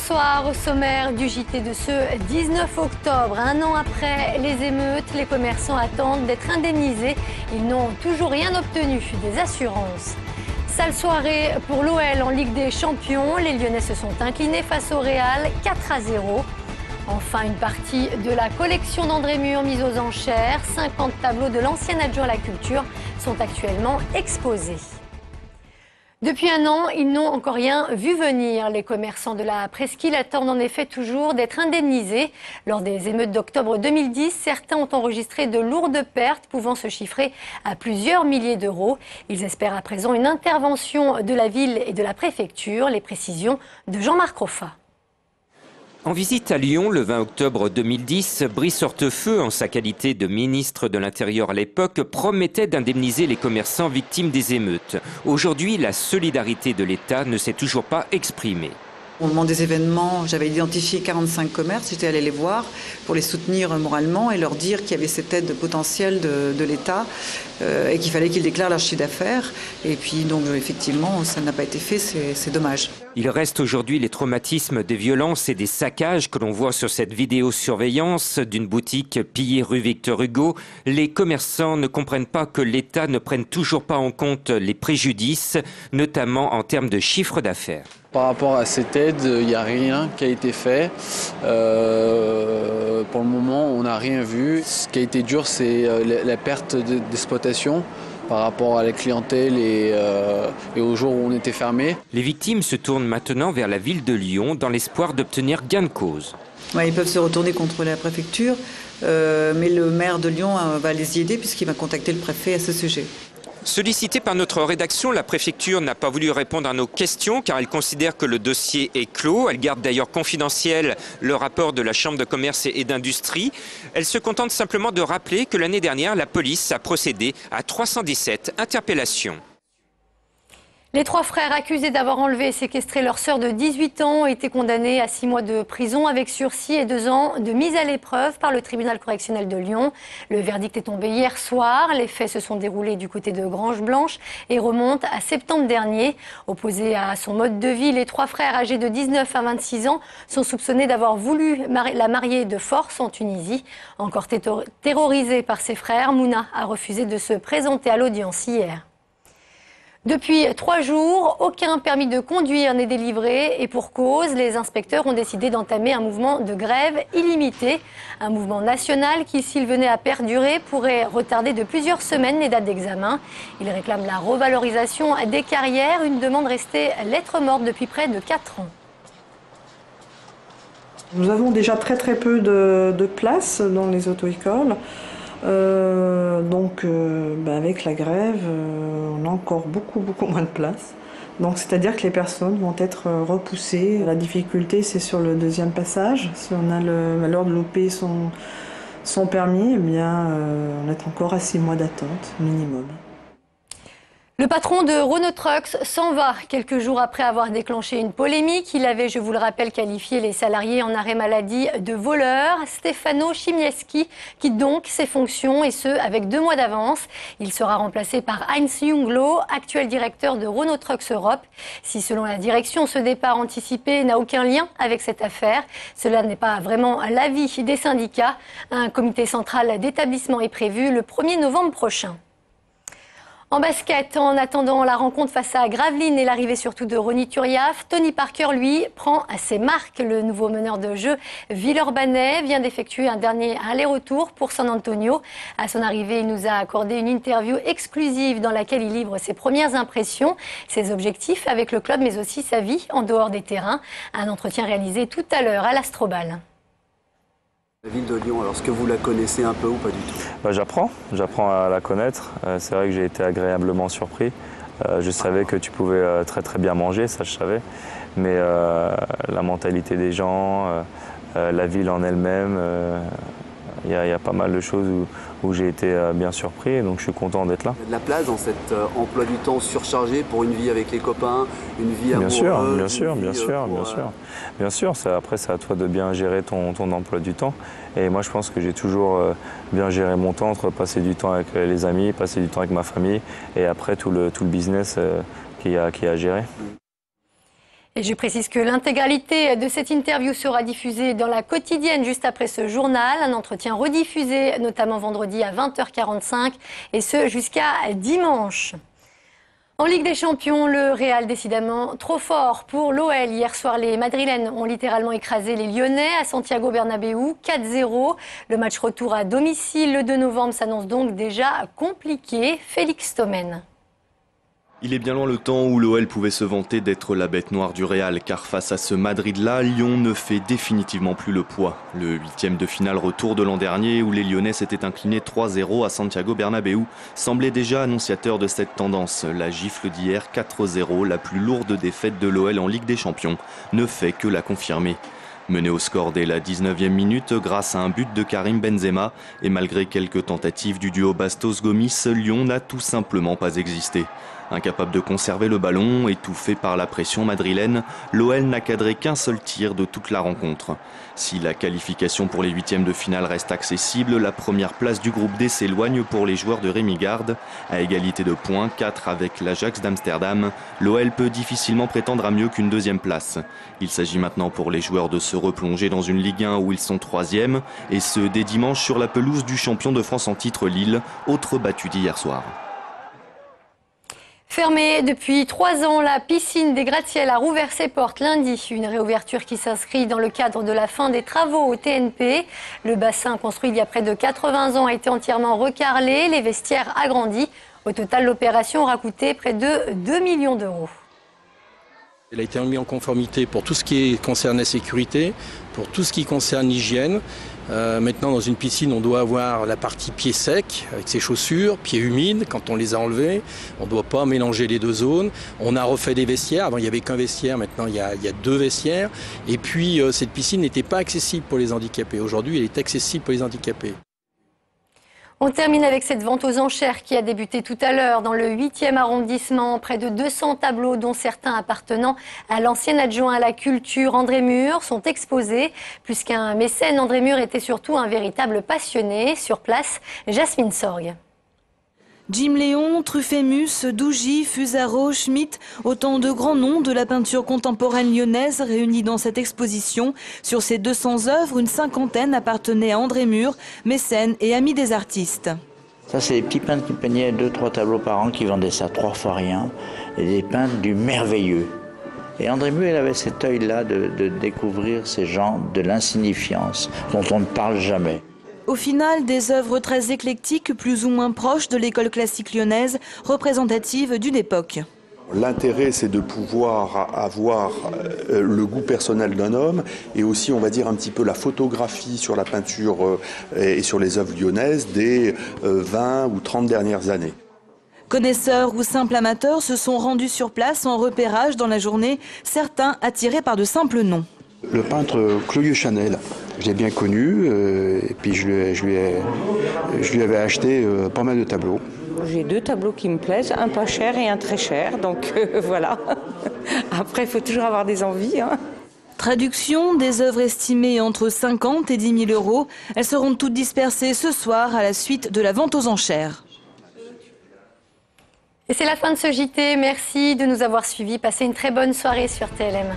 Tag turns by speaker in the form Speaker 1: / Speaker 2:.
Speaker 1: Bonsoir, au sommaire du JT de ce 19 octobre. Un an après les émeutes, les commerçants attendent d'être indemnisés. Ils n'ont toujours rien obtenu des assurances. Sale soirée pour l'OL en Ligue des Champions. Les Lyonnais se sont inclinés face au Real 4-0. Enfin, une partie de la collection d'André Mur mise aux enchères. 50 tableaux de l'ancien adjoint à la culture sont actuellement exposés. Depuis un an, ils n'ont encore rien vu venir. Les commerçants de la presqu'île attendent en effet toujours d'être indemnisés. Lors des émeutes d'octobre 2010, certains ont enregistré de lourdes pertes pouvant se chiffrer à plusieurs milliers d'euros. Ils espèrent à présent une intervention de la ville et de la préfecture. Les précisions de Jean-Marc Roffa.
Speaker 2: En visite à Lyon le 20 octobre 2010, Brice Hortefeux, en sa qualité de ministre de l'Intérieur à l'époque, promettait d'indemniser les commerçants victimes des émeutes. Aujourd'hui, la solidarité de l'État ne s'est toujours pas exprimée.
Speaker 3: Au moment des événements, j'avais identifié 45 commerces, j'étais allée les voir pour les soutenir moralement et leur dire qu'il y avait cette aide potentielle de l'État et qu'il fallait qu'ils déclarent leur chiffre d'affaires. Et puis donc effectivement, ça n'a pas été fait, c'est dommage.
Speaker 2: Il reste aujourd'hui les traumatismes des violences et des saccages que l'on voit sur cette vidéosurveillance d'une boutique pillée rue Victor Hugo. Les commerçants ne comprennent pas que l'État ne prenne toujours pas en compte les préjudices, notamment en termes de chiffre d'affaires.
Speaker 4: Par rapport à cette aide, il n'y a rien qui a été fait. Pour le moment, on n'a rien vu. Ce qui a été dur, c'est la perte d'exploitation par rapport à la clientèle et au jour où on était fermé.
Speaker 2: Les victimes se tournent maintenant vers la ville de Lyon dans l'espoir d'obtenir gain de cause.
Speaker 3: Ouais, ils peuvent se retourner contre la préfecture, mais le maire de Lyon va les y aider puisqu'il va contacter le préfet à ce sujet.
Speaker 2: Sollicitée par notre rédaction, la préfecture n'a pas voulu répondre à nos questions car elle considère que le dossier est clos. Elle garde d'ailleurs confidentiel le rapport de la Chambre de commerce et d'industrie. Elle se contente simplement de rappeler que l'année dernière, la police a procédé à 317 interpellations.
Speaker 1: Les trois frères accusés d'avoir enlevé et séquestré leur sœur de 18 ans ont été condamnés à 6 mois de prison avec sursis et 2 ans de mise à l'épreuve par le tribunal correctionnel de Lyon. Le verdict est tombé hier soir. Les faits se sont déroulés du côté de Grange-Blanche et remontent à septembre dernier. Opposés à son mode de vie, les trois frères âgés de 19 à 26 ans sont soupçonnés d'avoir voulu la marier de force en Tunisie. Encore terrorisé par ses frères, Mouna a refusé de se présenter à l'audience hier. Depuis 3 jours, aucun permis de conduire n'est délivré et pour cause, les inspecteurs ont décidé d'entamer un mouvement de grève illimité. Un mouvement national qui, s'il venait à perdurer, pourrait retarder de plusieurs semaines les dates d'examen. Ils réclament la revalorisation des carrières, une demande restée lettre morte depuis près de 4 ans.
Speaker 5: Nous avons déjà très peu de places dans les auto-écoles. Avec la grève, on a encore beaucoup moins de place. Donc c'est-à-dire que les personnes vont être repoussées. La difficulté, c'est sur le deuxième passage. Si on a le malheur de louper son permis, eh bien, on est encore à 6 mois d'attente minimum.
Speaker 1: Le patron de Renault Trucks s'en va quelques jours après avoir déclenché une polémique. Il avait, je vous le rappelle, qualifié les salariés en arrêt maladie de voleurs. Stefano Chmielewski quitte donc ses fonctions et ce, avec 2 mois d'avance. Il sera remplacé par Heinz Junglo, actuel directeur de Renault Trucks Europe. Si selon la direction, ce départ anticipé n'a aucun lien avec cette affaire, cela n'est pas vraiment l'avis des syndicats. Un comité central d'établissement est prévu le 1er novembre prochain. En basket, en attendant la rencontre face à Gravelines et l'arrivée surtout de Ronny Turiaf, Tony Parker, lui, prend à ses marques. Le nouveau meneur de jeu Villeurbanais vient d'effectuer un dernier aller-retour pour San Antonio. À son arrivée, il nous a accordé une interview exclusive dans laquelle il livre ses premières impressions, ses objectifs avec le club, mais aussi sa vie en dehors des terrains. Un entretien réalisé tout à l'heure à l'Astrobal.
Speaker 6: La ville de Lyon, alors est-ce que vous la connaissez un peu ou pas du tout?
Speaker 7: J'apprends à la connaître. C'est vrai que j'ai été agréablement surpris. Je savais que tu pouvais très bien manger, ça je savais. Mais la mentalité des gens, la ville en elle-même, il y a pas mal de choses où j'ai été bien surpris, donc je suis content d'être là.
Speaker 6: Il y a de la place dans cet emploi du temps surchargé pour une vie avec les copains, une vie amoureuse?
Speaker 7: Bien sûr. Après, c'est à toi de bien gérer ton emploi du temps. Et moi, je pense que j'ai toujours bien géré mon temps entre passer du temps avec les amis, passer du temps avec ma famille et après tout le business qu'il y a à gérer.
Speaker 1: Et je précise que l'intégralité de cette interview sera diffusée dans la quotidienne juste après ce journal. Un entretien rediffusé notamment vendredi à 20h45 et ce jusqu'à dimanche. En Ligue des Champions, le Real décidément trop fort pour l'OL. Hier soir, les Madrilènes ont littéralement écrasé les Lyonnais à Santiago Bernabéu, 4-0. Le match retour à domicile le 2 novembre s'annonce donc déjà compliqué. Félix Thomen.
Speaker 8: Il est bien loin le temps où l'OL pouvait se vanter d'être la bête noire du Real, car face à ce Madrid-là, Lyon ne fait définitivement plus le poids. Le 8e de finale retour de l'an dernier, où les Lyonnais s'étaient inclinés 3-0 à Santiago Bernabéu, semblait déjà annonciateur de cette tendance. La gifle d'hier, 4-0, la plus lourde défaite de l'OL en Ligue des Champions, ne fait que la confirmer. Mené au score dès la 19e minute grâce à un but de Karim Benzema, et malgré quelques tentatives du duo Bastos-Gomis, Lyon n'a tout simplement pas existé. Incapable de conserver le ballon, étouffé par la pression madrilène, l'OL n'a cadré qu'un seul tir de toute la rencontre. Si la qualification pour les 8e de finale reste accessible, la première place du groupe D s'éloigne pour les joueurs de Rémi Garde. À égalité de points, 4 avec l'Ajax d'Amsterdam, l'OL peut difficilement prétendre à mieux qu'une 2e place. Il s'agit maintenant pour les joueurs de se replonger dans une Ligue 1 où ils sont 3e, et ce dès dimanche sur la pelouse du champion de France en titre Lille, autre battu d'hier soir.
Speaker 1: Fermée depuis 3 ans, la piscine des gratte-ciel a rouvert ses portes lundi. Une réouverture qui s'inscrit dans le cadre de la fin des travaux au TNP. Le bassin construit il y a près de 80 ans a été entièrement recarrelé, les vestiaires agrandis. Au total, l'opération aura coûté près de 2 millions d'euros.
Speaker 9: Elle a été mis en conformité pour tout ce qui concerne la sécurité, pour tout ce qui concerne l'hygiène. Maintenant, dans une piscine, on doit avoir la partie pieds secs avec ses chaussures, pieds humides quand on les a enlevés. On ne doit pas mélanger les deux zones. On a refait des vestiaires. Avant, il n'y avait qu'un vestiaire. Maintenant, il y a 2 vestiaires. Et puis, cette piscine n'était pas accessible pour les handicapés. Aujourd'hui, elle est accessible pour les handicapés.
Speaker 1: On termine avec cette vente aux enchères qui a débuté tout à l'heure dans le 8e arrondissement. Près de 200 tableaux, dont certains appartenant à l'ancien adjoint à la culture André Mur, sont exposés. Plus qu'un mécène, André Mur était surtout un véritable passionné. Sur place, Jasmine Sorgue.
Speaker 10: Jim Léon, Truffaut, Dougy, Fusaro, Schmitt, autant de grands noms de la peinture contemporaine lyonnaise réunis dans cette exposition. Sur ces 200 œuvres, une 50aine appartenaient à André Mur, mécène et ami des artistes.
Speaker 11: Ça, c'est des petits peintres qui peignaient 2-3 tableaux par an, qui vendaient ça 3 fois rien, et des peintres du merveilleux. Et André Mur, il avait cet œil-là de découvrir ces gens de l'insignifiance, dont on ne parle jamais.
Speaker 10: Au final, des œuvres très éclectiques, plus ou moins proches de l'école classique lyonnaise, représentatives d'une époque.
Speaker 12: L'intérêt, c'est de pouvoir avoir le goût personnel d'un homme et aussi, on va dire, un petit peu la photographie sur la peinture et sur les œuvres lyonnaises des 20 ou 30 dernières années.
Speaker 10: Connaisseurs ou simples amateurs se sont rendus sur place en repérage dans la journée, certains attirés par de simples noms.
Speaker 13: Le peintre Clodieux Chanel, je l'ai bien connu et puis je lui avais acheté pas mal de tableaux.
Speaker 14: J'ai 2 tableaux qui me plaisent, un pas cher et un très cher, donc voilà. Après, il faut toujours avoir des envies.
Speaker 10: Traduction des œuvres estimées entre 50 et 10 000 euros. Elles seront toutes dispersées ce soir à la suite de la vente aux enchères.
Speaker 1: Et c'est la fin de ce JT. Merci de nous avoir suivis. Passez une très bonne soirée sur TLM.